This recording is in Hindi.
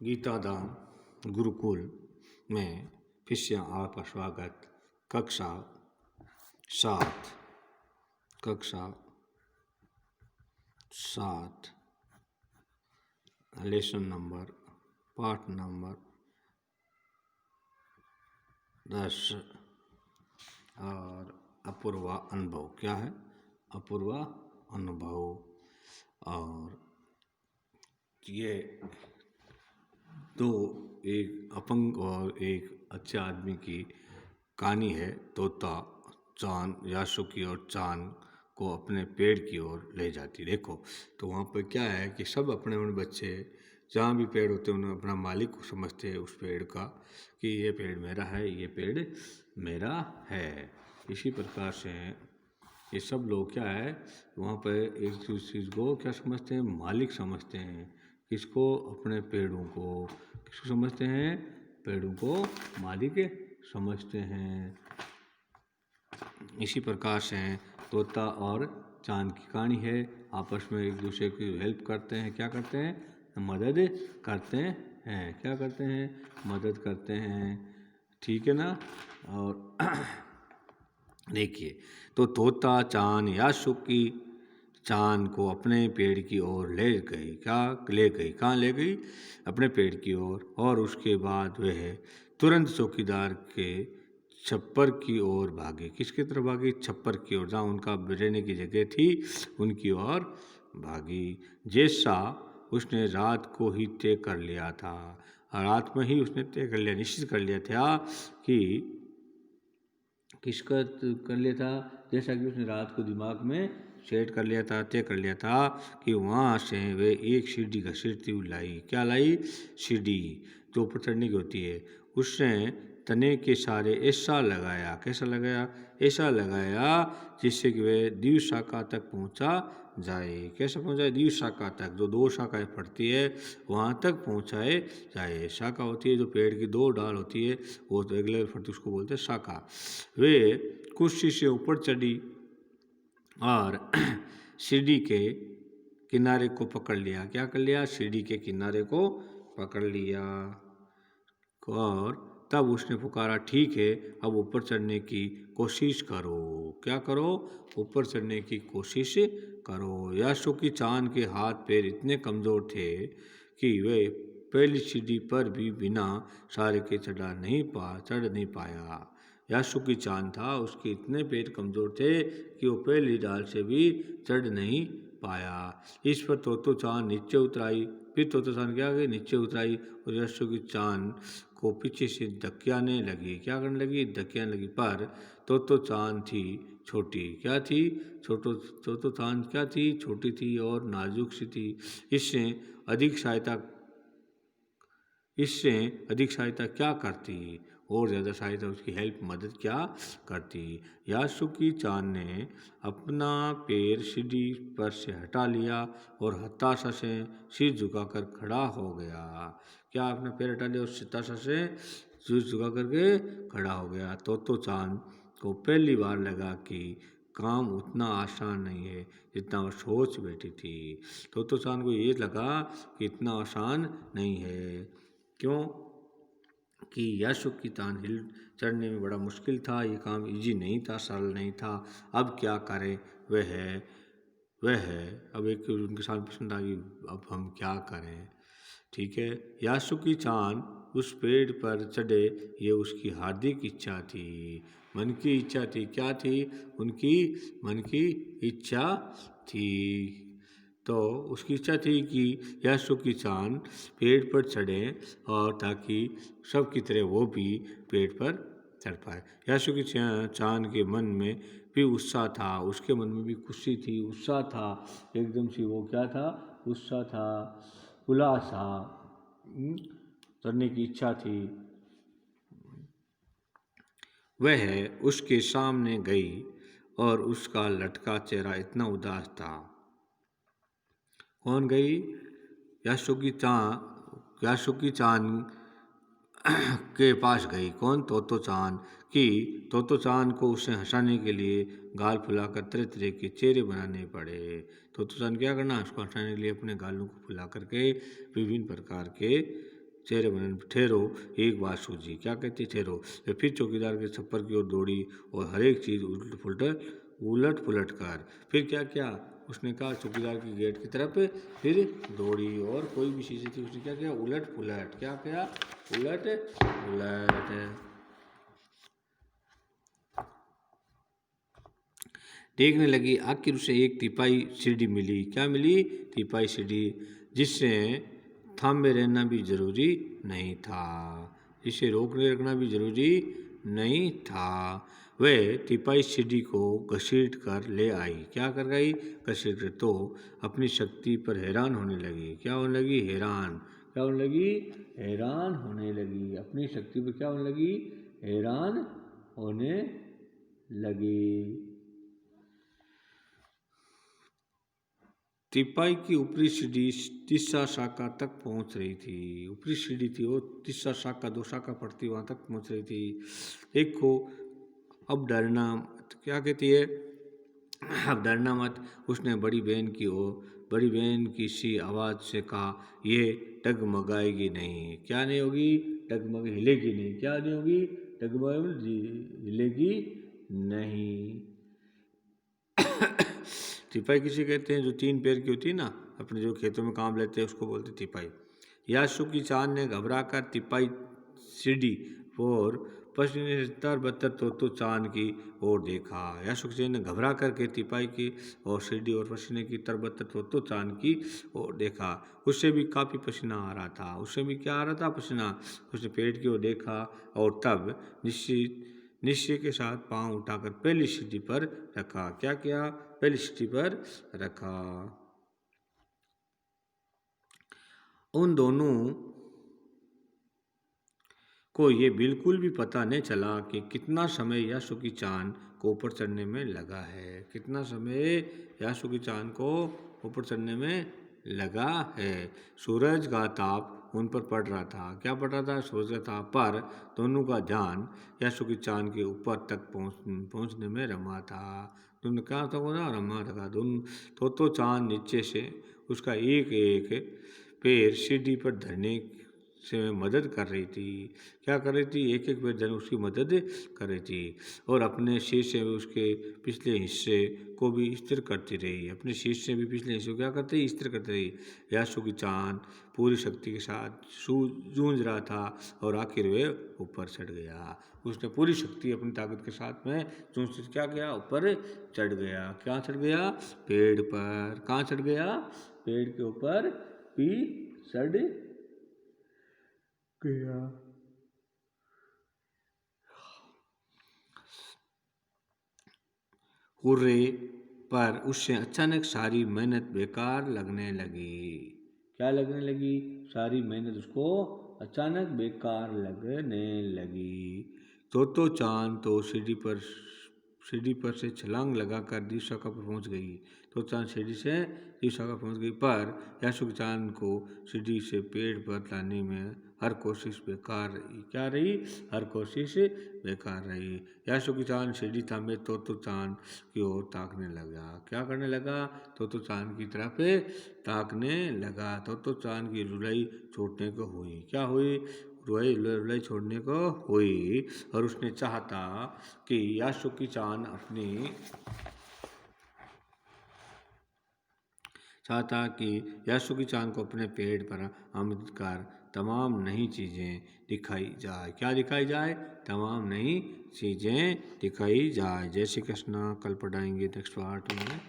गीताधाम गुरुकुल में फिर से आपका स्वागत। कक्षा 7 लेसन नंबर पाठ नंबर 10 और अपूर्वा अनुभव। क्या है? अपूर्वा अनुभव। और ये दो, एक अपंग और एक अच्छे आदमी की कहानी है। तोता चांद यासुकी और चांद को अपने पेड़ की ओर ले जाती। देखो तो वहाँ पर क्या है कि सब अपने अपने बच्चे जहाँ भी पेड़ होते हैं उन्हें अपना मालिक को समझते हैं उस पेड़ का, कि ये पेड़ मेरा है, ये पेड़ मेरा है। इसी प्रकार से ये सब लोग क्या है वहाँ पर एक चीज़ को क्या समझते हैं? मालिक समझते हैं। किसको? अपने पेड़ों को। किसको समझते हैं? पेड़ों को मालिक समझते हैं। इसी प्रकार से तोता और चांद की कहानी है। आपस में एक दूसरे की हेल्प करते हैं। क्या करते हैं? मदद करते हैं। क्या करते हैं? मदद करते हैं। ठीक है ना? और देखिए तो तोता चांद यासुकी चांद को अपने पेड़ की ओर ले गई। क्या ले गई? कहाँ ले गई? अपने पेड़ की ओर। और उसके बाद वह तुरंत चौकीदार के छप्पर की ओर भागी। किसकी तरफ भागी? छप्पर की ओर, जहाँ उनका रहने की जगह थी उनकी ओर भागी। जैसा उसने रात को ही तय कर लिया था, और रात में ही उसने तय कर लिया, निश्चित कर लिया था कि किसका कर लिया था? जैसा कि उसने रात को दिमाग में सेट कर लिया था, तय कर लिया था कि वहाँ से वे एक सीढ़ी का सिरती लाई। क्या लाई? सीढ़ी जो ऊपर चढ़ने की होती है। उसने तने के सारे ऐसा लगाया। कैसा लगाया? ऐसा लगाया जिससे कि वे द्वीप शाखा तक पहुँचा जाए। कैसे पहुँचाए? द्वीप शाखा तक, जो 2 शाखाएं पड़ती है वहाँ तक पहुँचाए जाए। शाखा होती है जो पेड़ की 2 डाल होती है, वो रेगुलर फटती, उसको बोलते हैं शाखा। वे कुर्सी से ऊपर चढ़ी और सीढ़ी के किनारे को पकड़ लिया। क्या कर लिया? सीढ़ी के किनारे को पकड़ लिया। और तब उसने पुकारा, ठीक है अब ऊपर चढ़ने की कोशिश करो। क्या करो? ऊपर चढ़ने की कोशिश करो। यासुकी चांद के हाथ पैर इतने कमज़ोर थे कि वे पहली सीढ़ी पर भी बिना सहारे के चढ़ नहीं पाया। यासुकी चांद था, उसके इतने पैर कमज़ोर थे कि वो पहली डाल से भी चढ़ नहीं पाया। इस पर तोतो चांद नीचे उतराई। फिर तोतो चांद क्या गई? नीचे उतराई और यासुकी चांद को पीछे से धक्याने लगी। क्या करने लगी? धक्याने लगी। पर तोतो चांद थी छोटी। क्या थी? तोतो चांद क्या थी? छोटी थी और नाजुक सी थी। इससे अधिक सहायता क्या करती? और ज़्यादा सहायता, उसकी हेल्प, मदद क्या करती? यासुकी चांद ने अपना पैर सीढ़ी पर से हटा लिया और हताशा से सिर झुकाकर खड़ा हो गया। क्या? अपना पैर हटा लिया और हताशा से सिर झुका करके खड़ा हो गया। तोतो चांद को पहली बार लगा कि काम उतना आसान नहीं है जितना वो सोच बैठी थी। तोतो चांद को ये लगा कि इतना आसान नहीं है। क्यों? कि यासुकी चांद हिल चढ़ने में बड़ा मुश्किल था। ये काम इजी नहीं था, सरल नहीं था। अब क्या करें? वह है अब एक उनके साथ पसंद आ गई, अब हम क्या करें? ठीक है, यासुकी चांद उस पेड़ पर चढ़े, ये उसकी हार्दिक इच्छा थी, मन की इच्छा थी। क्या थी? उनकी मन की इच्छा थी। तो उसकी इच्छा थी कि यासुकी चांद पेड़ पर चढ़ें और ताकि सब की तरह वो भी पेड़ पर चढ़ पाए। यासुकी चांद के मन में भी उत्साह था, उसके मन में भी खुशी थी, उत्साह था, एकदम से वो क्या था? उत्साह था, उल्लास था, चढ़ने की इच्छा थी। वह उसके सामने गई और उसका लटका चेहरा इतना उदास था। कौन गई? यासुकी चांद के पास गई। कौन? तोतो चांद। कि तोतो चांद को उसे हंसाने के लिए गाल फुलाकर तरह तरह के चेहरे बनाने पड़े। तोतो चांद क्या करना? उसको हंसाने के लिए अपने गालों को फुला करके विभिन्न प्रकार के चेहरे बने, ठहरो एक बात सूझी। क्या कहती है? ठहरो। वे फिर चौकीदार के छप्पर की ओर दौड़ी और हर एक चीज़ उलट पुलट कर, फिर क्या क्या उसने कहा, चौकीदार की गेट की तरफ फिर दौड़ी और कोई भी चीज़ें थी उसने क्या किया? उलट पुलट। क्या किया? उलट पुलट। देखने लगी। आखिर उसे एक तिपाई सीढ़ी मिली। क्या मिली? तिपाई सीढ़ी, जिससे थामे रहना भी जरूरी नहीं था, जिसे रोकने रखना भी जरूरी नहीं था। वह तिपाई सीढ़ी को घसीट कर ले आई। क्या कर गई? घसीट कर। तो अपनी शक्ति पर हैरान होने लगी। क्या होने लगी? हैरान। क्या होने लगी? हैरान होने लगी। अपनी शक्ति पर क्या होने लगी? हैरान होने लगी। तिपाई की ऊपरी सीढ़ी तीसरा शाखा तक पहुंच रही थी। ऊपरी सीढ़ी थी वो, तीसरा शाखा, 2 शाखा पड़ती वहां तक पहुंच रही थी। देखो अब डरना मत। क्या कहती है? अब डरना मत। उसने बड़ी बहन की सी आवाज से कहा, ये डगमगाएगी नहीं। क्या नहीं होगी? डगमग हिलेगी नहीं। क्या नहीं होगी? डगमग हिलेगी नहीं। तिपाई किसे कहते हैं? जो 3 पैर की होती है ना, अपने जो खेतों में काम लेते हैं उसको बोलते तिपाई। यासुकी चांद ने घबरा कर तिपाई सीढ़ी और पसीने से तरबतर तोतो चांद की ओर देखा। यासुकी चांद ने घबरा करके तिपाई की और सीढ़ी और पसीने की तरबतर तोतो चांद की ओर देखा। उससे भी काफ़ी पसीना आ रहा था। उससे भी क्या आ रहा था? पसीना। उसने पेड़ की ओर देखा और तब निश्चय के साथ पांव उठाकर पहली सीढ़ी पर रखा। क्या किया? पहली सीढ़ी पर रखा। उन दोनों को ये बिल्कुल भी पता नहीं चला कि कितना समय यासुकी चांद को ऊपर चढ़ने में लगा है। कितना समय यासुकी चांद को ऊपर चढ़ने में लगा है। सूरज का ताप उन पर पड़ रहा था। क्या पड़ रहा था? सूरज का ताप। पर दोनों का ध्यान यासुकी चांद के ऊपर तक पहुंचने में रमा था। दोनों क्या था? रमा था। दोनों तो चांद नीचे से उसका एक एक पैर सीढ़ी पर धरने से मदद कर रही थी। क्या कर रही थी? एक एक पैर धरने उसकी मदद कर रही थी और अपने शीश से उसके पिछले हिस्से को भी स्थिर करती रही। अपने शीश से भी पिछले हिस्से को क्या करती रही? स्थिर करती रही। यासुकी चांद पूरी शक्ति के साथ जूझ रहा था और आखिर वह ऊपर चढ़ गया। उसने पूरी शक्ति अपनी ताकत के साथ में जूझ क्या किया? ऊपर चढ़ गया। क्या चढ़ गया? पेड़ पर। कहाँ चढ़ गया? पेड़ के ऊपर भी चढ़ गया। हुर्रे! पर उससे अचानक सारी मेहनत बेकार लगने लगी। क्या लगने लगी? सारी मेहनत उसको अचानक बेकार लगने लगी। तो चांद तो सीढ़ी पर से छलांग लगाकर दूसरी शाखा पर पहुंच गई। तो चांद सीढ़ी से दूसरी शाखा पहुंच गई, पर यासुकी चांद को सीढ़ी से पेड़ पर लाने में हर कोशिश बेकार रही। क्या रही? हर कोशिश बेकार रही। यासुकी चांद सीढ़ी थामे तो चांद की ओर ताकने लगा। क्या करने लगा? तो चांद की तरफ ताकने लगा। तो चांद की रुलाई छूटने को हुई। क्या हुई? रुलाई छोड़ने को हुई और उसने चाहता कि यासुकी चांद को अपने पेड़ पर आमंत्रित कर तमाम नई चीज़ें दिखाई जाए। क्या दिखाई जाए? तमाम नई चीज़ें दिखाई जाए। जय श्री कृष्ण। कल पढ़ाएंगे नेक्स्ट पार्ट में।